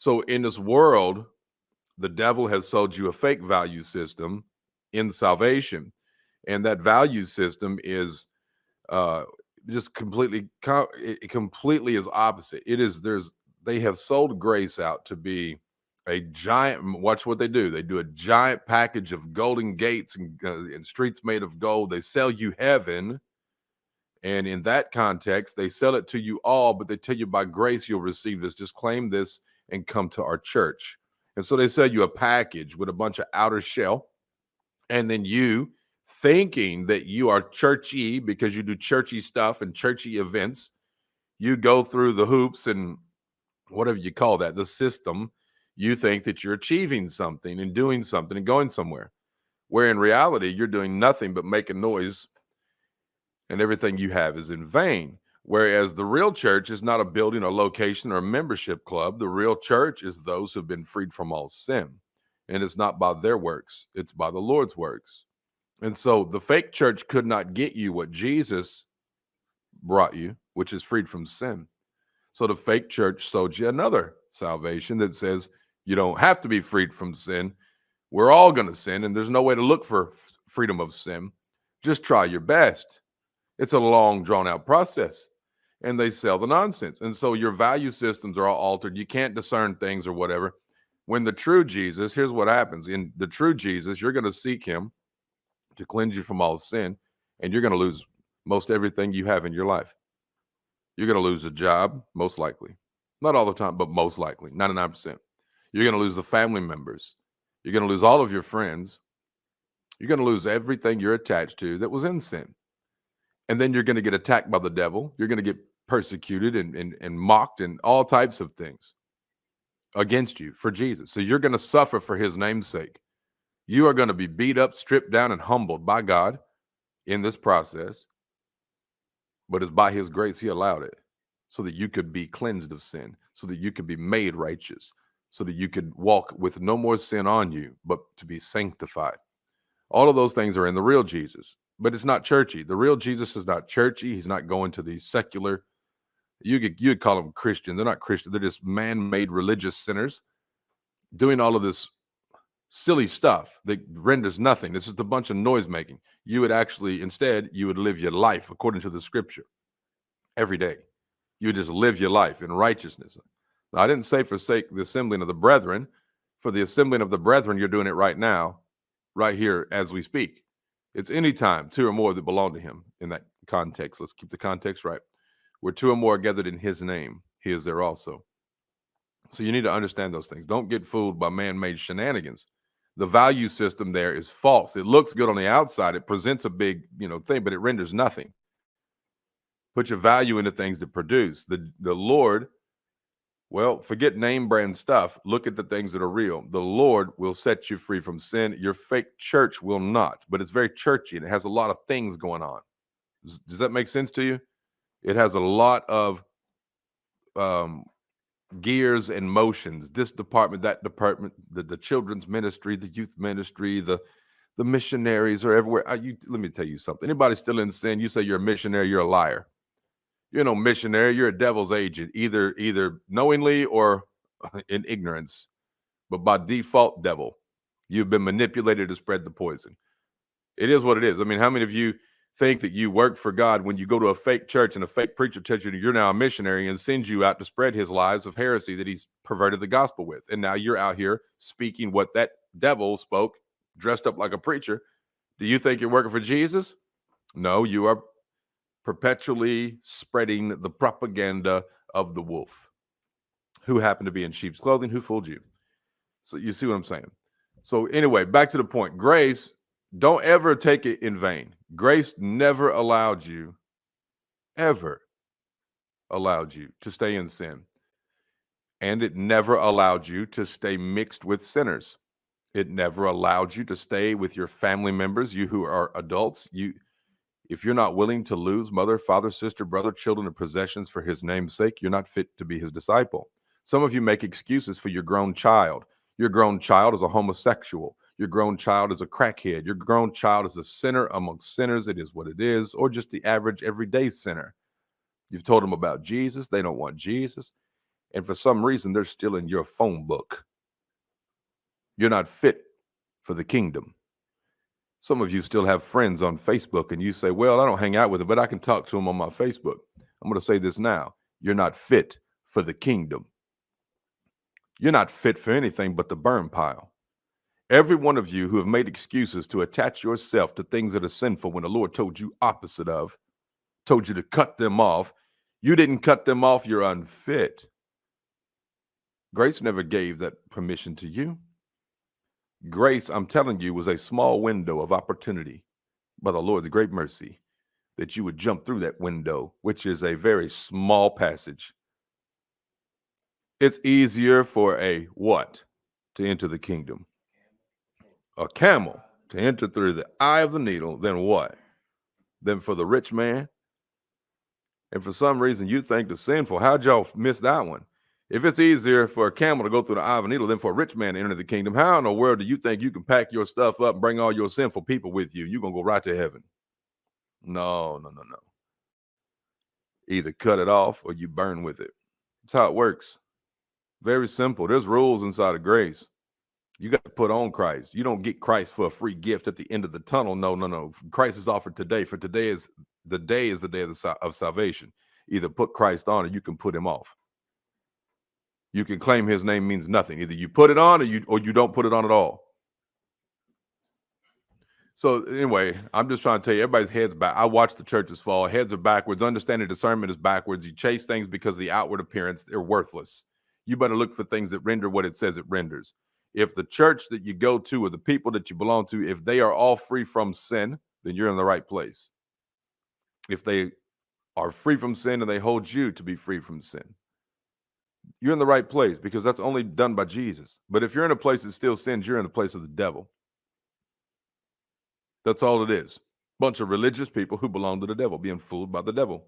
So in this world, the devil has sold you a fake value system in salvation, and that value system is uh, just it completely is opposite. It is there's They have sold grace out to be a giant. Watch what they do. They do a giant package of golden gates and streets made of gold. They sell you heaven, and in that context, they sell it to you all, but they tell you by grace you'll receive this. Just claim this and come to our church. And so they sell you a package with a bunch of outer shell, and then you thinking that you are churchy because you do churchy stuff and churchy events, you go through the hoops and whatever you call that, the system. You think that you're achieving something and doing something and going somewhere, where in reality you're doing nothing but making noise, and everything you have is in vain. Whereas the real church is not a building or location or a membership club. The real church is those who've been freed from all sin. And it's not by their works, it's by the Lord's works. And so the fake church could not get you what Jesus brought you, which is freed from sin. So the fake church sold you another salvation that says you don't have to be freed from sin. We're all going to sin, and there's no way to look for freedom of sin. Just try your best. It's a long, drawn out process, and they sell the nonsense. And so your value systems are all altered. You can't discern things or whatever. When the true Jesus, here's what happens. In the true Jesus, you're going to seek him to cleanse you from all sin, and you're going to lose most everything you have in your life. You're going to lose a job, most likely. Not all the time, but most likely, 99%. You're going to lose the family members. You're going to lose all of your friends. You're going to lose everything you're attached to that was in sin. And then you're going to get attacked by the devil. You're going to get persecuted and mocked and all types of things against you for Jesus. So you're going to suffer for his name's sake. You are going to be beat up, stripped down, and humbled by God in this process. But it's by his grace he allowed it so that you could be cleansed of sin, so that you could be made righteous, so that you could walk with no more sin on you, but to be sanctified. All of those things are in the real Jesus, but it's not churchy. The real Jesus is not churchy. He's not going to these secular, you'd call them Christian. They're not Christian. They're just man-made religious sinners doing all of this silly stuff that renders nothing. This is a bunch of noise making. You would actually, instead, you would live your life according to the scripture every day. You would just live your life in righteousness. Now, I didn't say forsake the assembling of the brethren. For the assembling of the brethren, you're doing it right now, right here as we speak. It's any time two or more that belong to him in that context. Let's keep the context right. Where two or more are gathered in his name, he is there also. So you need to understand those things. Don't get fooled by man-made shenanigans. The value system there is false. It looks good on the outside. It presents a big, thing, but it renders nothing. Put your value into things that produce. The Lord, well, forget name brand stuff. Look at the things that are real. The Lord will set you free from sin. Your fake church will not, but it's very churchy and it has a lot of things going on. Does that make sense to you? It has a lot of gears and motions, this department, that department, the children's ministry, the youth ministry, the missionaries are everywhere. Let me tell you something. Anybody still in sin, you say you're a missionary, you're a liar. You're no missionary, you're a devil's agent, either knowingly or in ignorance, but by default, devil. You've been manipulated to spread the poison. It is what it is. I mean, how many of you think that you work for God when you go to a fake church and a fake preacher tells you you're now a missionary and sends you out to spread his lies of heresy that he's perverted the gospel with? And now you're out here speaking what that devil spoke, dressed up like a preacher. Do you think you're working for Jesus? No, you are perpetually spreading the propaganda of the wolf, who happened to be in sheep's clothing, who fooled you. So you see what I'm saying? So anyway, back to the point. Grace, don't ever take it in vain. Grace never allowed you, ever allowed you to stay in sin. And it never allowed you to stay mixed with sinners. It never allowed you to stay with your family members, you who are adults. If you're not willing to lose mother, father, sister, brother, children, and possessions for his name's sake, you're not fit to be his disciple. Some of you make excuses for your grown child. Your grown child is a homosexual. Your grown child is a crackhead. Your grown child is a sinner amongst sinners. It is what it is, or just the average everyday sinner. You've told them about Jesus. They don't want Jesus. And for some reason, they're still in your phone book. You're not fit for the kingdom. Some of you still have friends on Facebook and you say, well, I don't hang out with them, but I can talk to them on my Facebook. I'm going to say this now. You're not fit for the kingdom. You're not fit for anything but the burn pile. Every one of you who have made excuses to attach yourself to things that are sinful when the Lord told you opposite of, told you to cut them off, you didn't cut them off, you're unfit. Grace never gave that permission to you. Grace, I'm telling you, was a small window of opportunity by the Lord's great mercy that you would jump through that window, which is a very small passage. It's easier for a what to enter the kingdom? A camel to enter through the eye of the needle than what? Than for the rich man. And for some reason, you think the sinful. How'd y'all miss that one? If it's easier for a camel to go through the eye of a needle than for a rich man to enter the kingdom, how in the world do you think you can pack your stuff up and bring all your sinful people with you? You're going to go right to heaven. No. Either cut it off or you burn with it. That's how it works. Very simple. There's rules inside of grace. You got to put on Christ. You don't get Christ for a free gift at the end of the tunnel. No. Christ is offered today. For today is the day of salvation. Either put Christ on or you can put him off. You can claim his name means nothing. Either you put it on or you don't put it on at all. So anyway, I'm just trying to tell you, everybody's head's back. I watch the churches fall. Heads are backwards. Understanding discernment is backwards. You chase things because of the outward appearance. They're worthless. You better look for things that render what it says it renders. If the church that you go to or the people that you belong to, if they are all free from sin, then you're in the right place. If they are free from sin and they hold you to be free from sin, you're in the right place because that's only done by Jesus. But if you're in a place that still sins, you're in the place of the devil. That's all it is. Bunch of religious people who belong to the devil, being fooled by the devil.